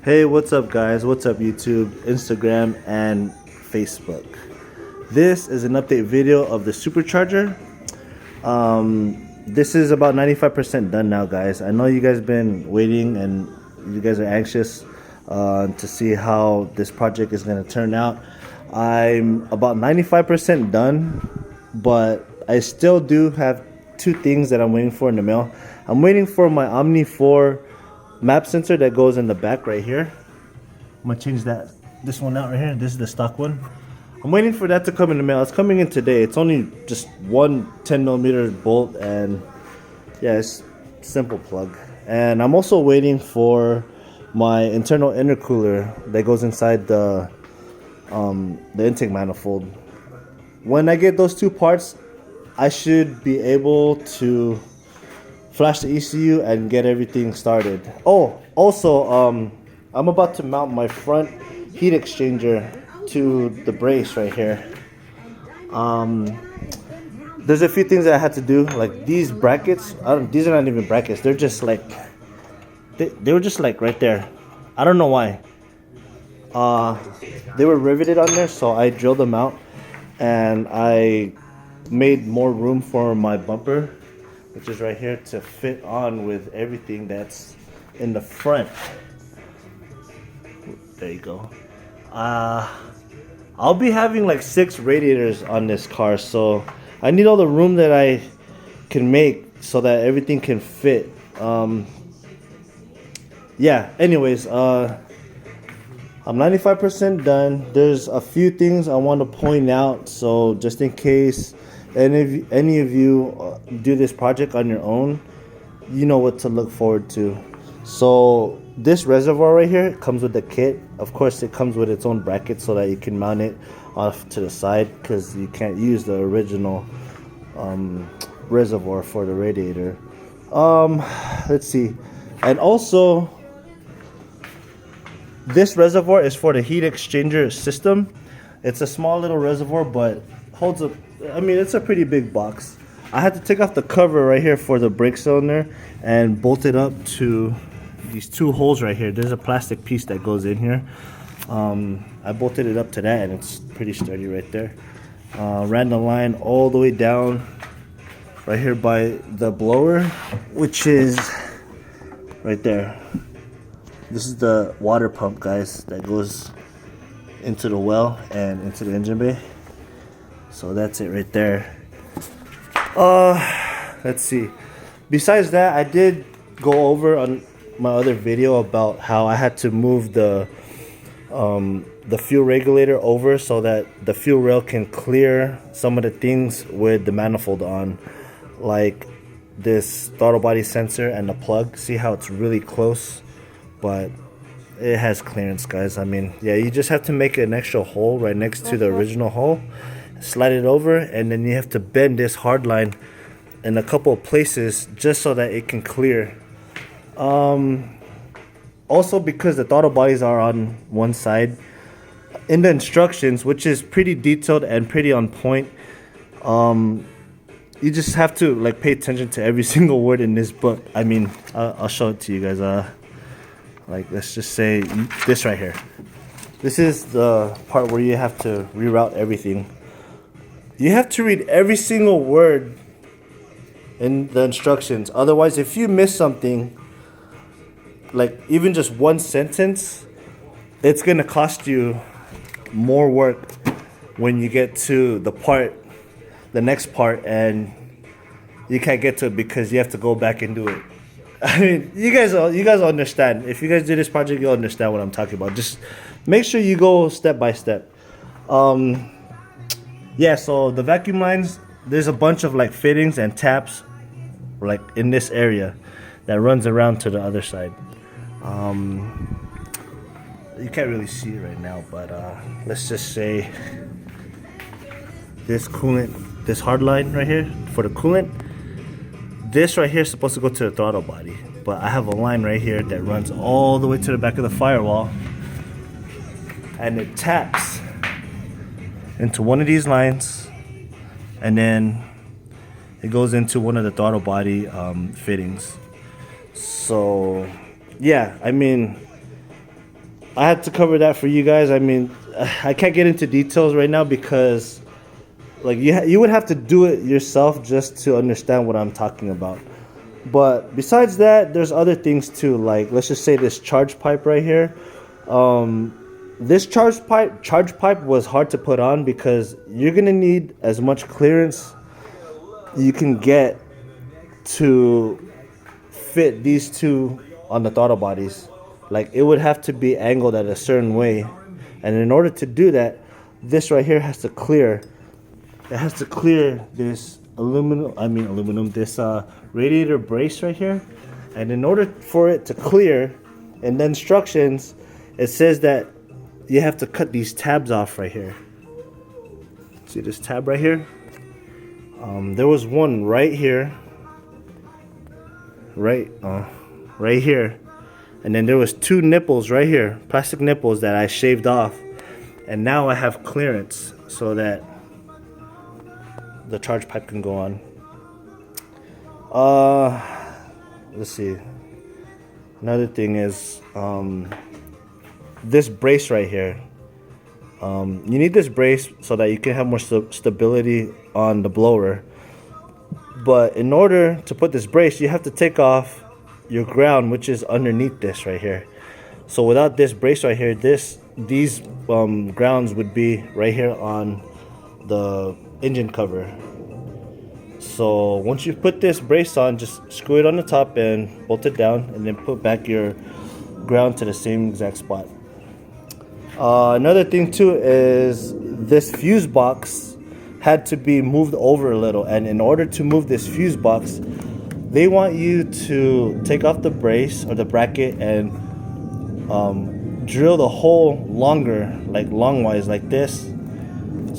Hey, what's up, guys? What's up, YouTube, Instagram, and Facebook? This is an update video of the Supercharger. This is about 95% done now, guys. I know you guys been waiting and you guys are anxious to see how this project is going to turn out. I'm about 95% done, but I still do have two things that I'm waiting for in the mail. I'm waiting for my Omni 4 map sensor that goes in the back right here. I'm gonna change this one out right here. This is the stock one. I'm waiting for that to come in the mail. It's coming in today. It's only just one 10mm bolt, and yeah, it's simple plug. And I'm also waiting for my internal intercooler that goes inside the intake manifold. When I get those two parts, I should be able to flash the ECU and get everything started. Oh, also, I'm about to mount my front heat exchanger to the brace right here. There's a few things that I had to do, like these brackets. These are not even brackets. They're just like they were just like right there. I don't know why. They were riveted on there, so I drilled them out, and I made more room for my bumper, which is right here, to fit on with everything that's in the front. There you go. I'll be having like 6 radiators on this car, so I need all the room that I can make so that everything can fit. Yeah, anyways, I'm 95% done. There's a few things I want to point out, so just in case any of you do this project on your own, you know what to look forward to. So this reservoir right here comes with the kit. Of course, it comes with its own bracket so that you can mount it off to the side, because you can't use the original reservoir for the radiator. Let's see. And also, this reservoir is for the heat exchanger system. It's a small little reservoir, but holds a, I mean, it's a pretty big box. I had to take off the cover right here for the brake cylinder and bolt it up to these 2 holes right here. There's a plastic piece that goes in here. I bolted it up to that, and it's pretty sturdy right there. Ran the line all the way down right here by the blower, which is right there. This is the water pump, guys, that goes into the well and into the engine bay. So that's it right there. Let's see. Besides that, I did go over on my other video about how I had to move the fuel regulator over so that the fuel rail can clear some of the things with the manifold on, like this throttle body sensor and the plug. See how it's really close, but it has clearance, guys. I mean, yeah, you just have to make an extra hole right next to the original hole, slide it over, and then you have to bend this hard line in a couple of places just so that it can clear. Also, because the throttle bodies are on one side, in the instructions, which is pretty detailed and pretty on point, you just have to like pay attention to every single word in this book. I mean, I'll show it to you guys. Like, let's just say this right here. This is the part where you have to reroute everything. You have to read every single word in the instructions. Otherwise, if you miss something, like even just one sentence, it's gonna cost you more work when you get to the next part, and you can't get to it because you have to go back and do it. I mean, you guys understand. If you guys do this project, you'll understand what I'm talking about. Just make sure you go step by step. Yeah, so the vacuum lines, there's a bunch of like fittings and taps like in this area that runs around to the other side. You can't really see it right now, but let's just say this coolant, this hard line right here for the coolant, this right here is supposed to go to the throttle body, but I have a line right here that runs all the way to the back of the firewall, and it taps into one of these lines, and then it goes into one of the throttle body fittings. So yeah, I mean, I had to cover that for you guys. I mean, I can't get into details right now because like you would have to do it yourself just to understand what I'm talking about. But besides that, there's other things too. Like let's just say this charge pipe right here. This charge pipe was hard to put on because you're gonna need as much clearance you can get to fit these two on the throttle bodies. Like it would have to be angled at a certain way, and in order to do that, this right here has to clear. It has to clear this this radiator brace right here. And in order for it to clear, in the instructions, it says that you have to cut these tabs off right here. See this tab right here? There was one right here, right here, and then there was two nipples right here, plastic nipples that I shaved off, and now I have clearance so that the charge pipe can go on. Let's see. Another thing is this brace right here. You need this brace so that you can have more stability on the blower. But in order to put this brace, you have to take off your ground, which is underneath this right here. So without this brace right here, these grounds would be right here on the engine cover. So once you put this brace on, just screw it on the top and bolt it down, and then put back your ground to the same exact spot. Another thing too is this fuse box had to be moved over a little, and in order to move this fuse box, they want you to take off the brace or the bracket and drill the hole longer, like longwise like this,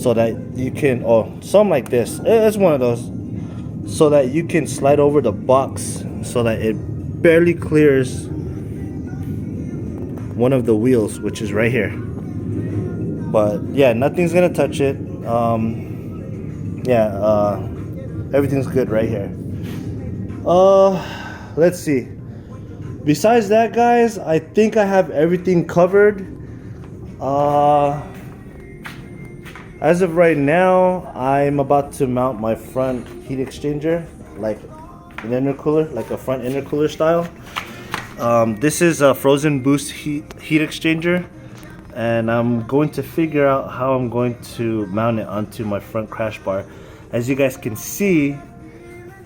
so that you can, something like this, it's one of those, so that you can slide over the box so that it barely clears one of the wheels, which is right here. But yeah, nothing's gonna touch it. Everything's good right here. Let's see. Besides that, guys, I think I have everything covered. As of right now, I'm about to mount my front heat exchanger, like an intercooler, like a front intercooler style. This is a frozen boost heat exchanger, and I'm going to figure out how I'm going to mount it onto my front crash bar. As you guys can see,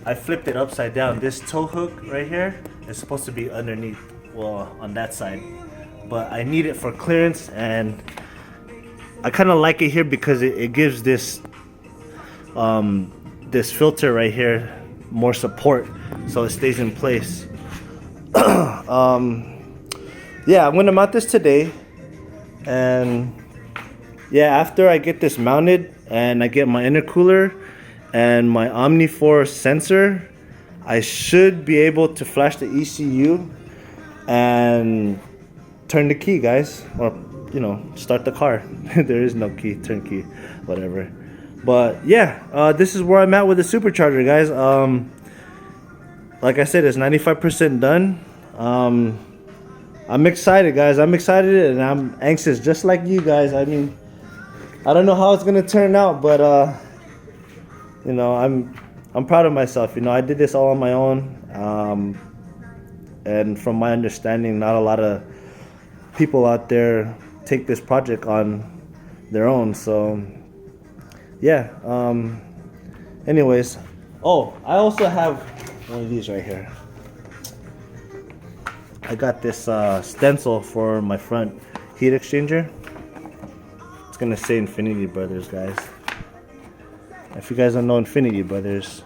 I flipped it upside down. This tow hook right here is supposed to be underneath, well, on that side, but I need it for clearance, and I kind of like it here because it gives this this filter right here more support, so it stays in place. Yeah, I'm gonna mount this today, and yeah, after I get this mounted and I get my intercooler and my OmniForce sensor, I should be able to flash the ECU and turn the key, guys, or start the car. There is no key, turn key, whatever. But yeah, this is where I'm at with the supercharger, guys. Like I said, it's 95% done. I'm excited, guys. I'm excited and I'm anxious, just like you guys. I mean, I don't know how it's gonna turn out, but I'm proud of myself. I did this all on my own, and from my understanding, not a lot of people out there take this project on their own. So yeah, anyways, I also have one of these right here. I got this stencil for my front heat exchanger. It's gonna say Infiniti Brothers, guys. If you guys don't know Infiniti Brothers,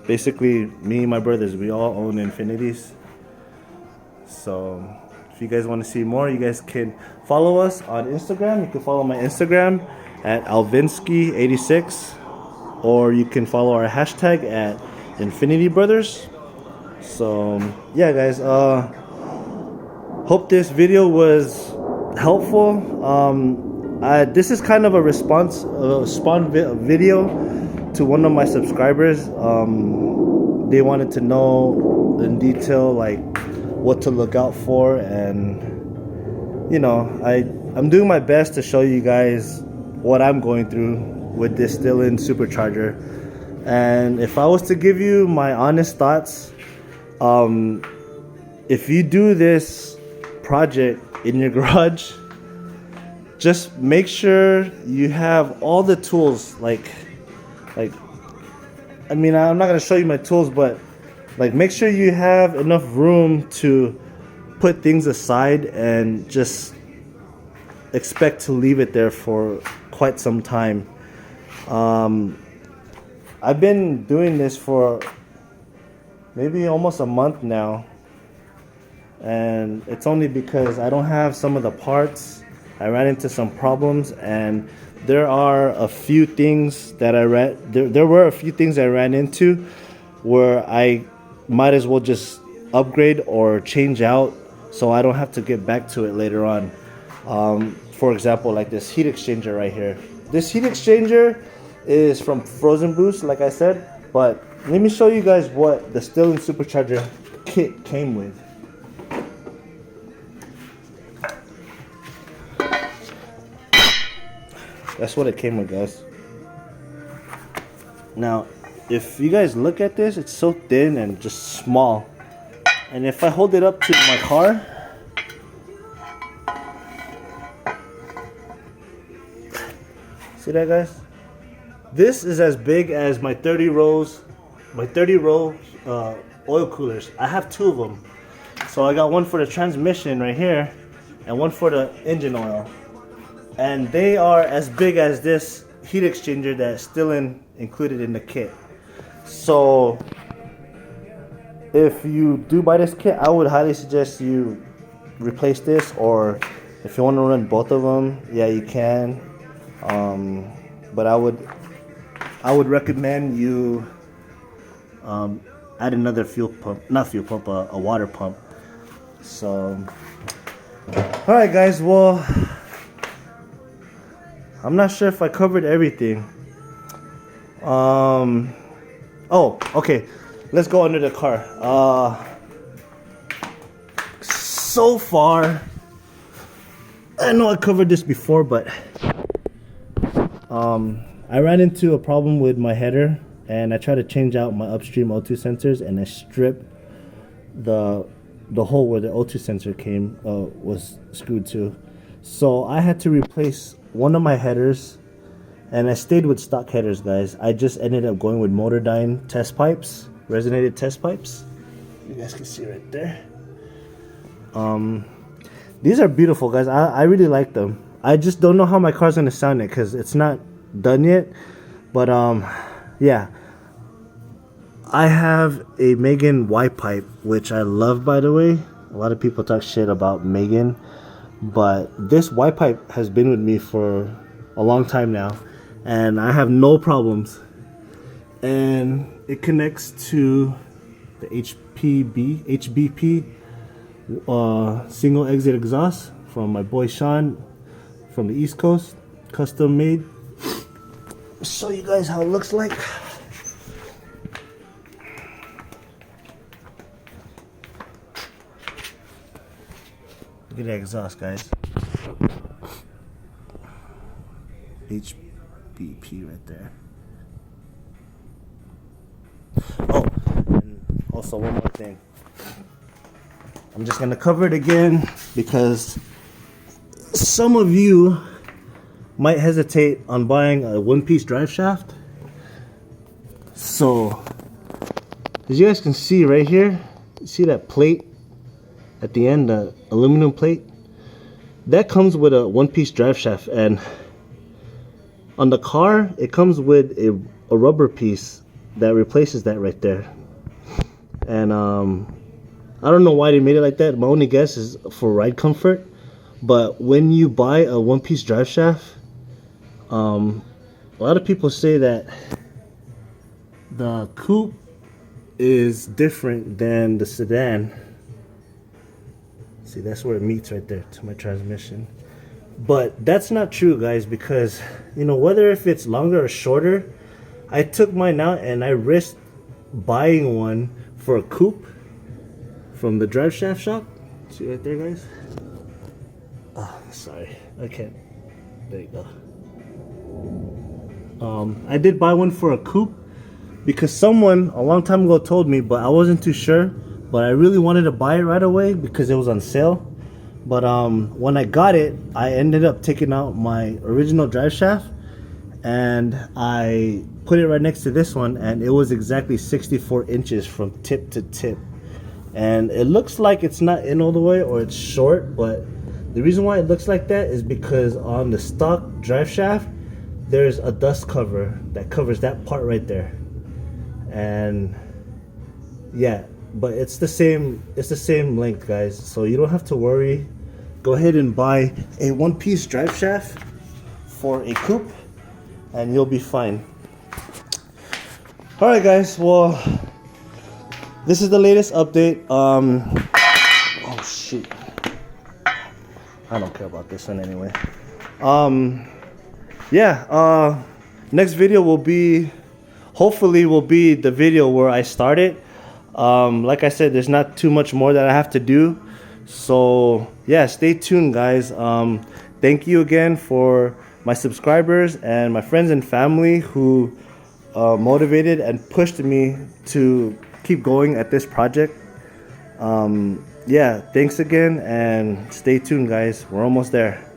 basically me and my brothers, we all own Infinitis. So if you guys want to see more, you guys can follow us on Instagram. You can follow my Instagram at Alvinsky86, or you can follow our hashtag at Infiniti Brothers. So yeah, guys, hope this video was helpful. This is kind of a spawn video to one of my subscribers. They wanted to know in detail, like what to look out for, and you know, I'm doing my best to show you guys what I'm going through with this Stillen Supercharger. And if I was to give you my honest thoughts, if you do this project in your garage, just make sure you have all the tools. Like I mean, I'm not gonna show you my tools, but like, make sure you have enough room to put things aside and just expect to leave it there for quite some time. I've been doing this for maybe almost a month now, and it's only because I don't have some of the parts. I ran into some problems, and there are a few things that there were a few things I ran into where I might as well just upgrade or change out so I don't have to get back to it later on. For example, like this heat exchanger right here. This heat exchanger is from Frozen Boost, like I said, but let me show you guys what the Stillen Supercharger kit came with. That's what it came with, guys. Now, if you guys look at this, it's so thin and just small. And if I hold it up to my car, see that, guys? This is as big as my 30 row oil coolers. I have two of them. So I got one for the transmission right here and one for the engine oil. And they are as big as this heat exchanger that Stillen included in the kit. So if you do buy this kit, I would highly suggest you replace this, or if you want to run both of them, yeah, you can. But I would recommend you add another fuel pump, a water pump. So, all right, guys. Well, I'm not sure if I covered everything. Oh, okay. Let's go under the car. So far, I know I covered this before, but I ran into a problem with my header, and I tried to change out my upstream O2 sensors, and I stripped the hole where the O2 sensor was screwed to. So I had to replace one of my headers, and I stayed with stock headers, guys. I just ended up going with Motordyne test pipes, resonated test pipes. You guys can see right there. These are beautiful, guys. I really like them. I just don't know how my car's gonna sound it because it's not done yet. But yeah, I have a Megan Y pipe, which I love, by the way. A lot of people talk shit about Megan, but this Y pipe has been with me for a long time now, and I have no problems. And it connects to the HBP single exit exhaust from my boy Sean from the East Coast, custom made. Show you guys how it looks like. Look at the exhaust, guys. HBP right there. Oh, and also one more thing. I'm just gonna cover it again because some of you might hesitate on buying a one-piece drive shaft. So, as you guys can see right here, see that plate at the end, the aluminum plate? That comes with a one-piece drive shaft, and on the car, it comes with a rubber piece that replaces that right there. And I don't know why they made it like that. My only guess is for ride comfort. But when you buy a one-piece drive shaft, a lot of people say that the coupe is different than the sedan. See, that's where it meets right there to my transmission. But that's not true, guys, because, you know, whether if it's longer or shorter, I took mine out and I risked buying one for a coupe from the drive shaft shop. See right there, guys. Oh, sorry, I can't. There you go. I did buy one for a coupe because someone a long time ago told me, but I wasn't too sure. But I really wanted to buy it right away because it was on sale. But when I got it, I ended up taking out my original drive shaft and I put it right next to this one, and it was exactly 64 inches from tip to tip. And it looks like it's not in all the way, or it's short, but the reason why it looks like that is because on the stock drive shaft there's a dust cover that covers that part right there. And yeah, but it's the same length, guys, so you don't have to worry. Go ahead and buy a one-piece drive shaft for a coupe and you'll be fine. All right, guys, well, this is the latest update. Oh shoot, I don't care about this one anyway. Yeah, next video will be, hopefully will be the video where I started. Like I said, there's not too much more that I have to do, so yeah, stay tuned, guys. Thank you again for my subscribers and my friends and family who motivated and pushed me to keep going at this project. Yeah, thanks again and stay tuned, guys. We're almost there.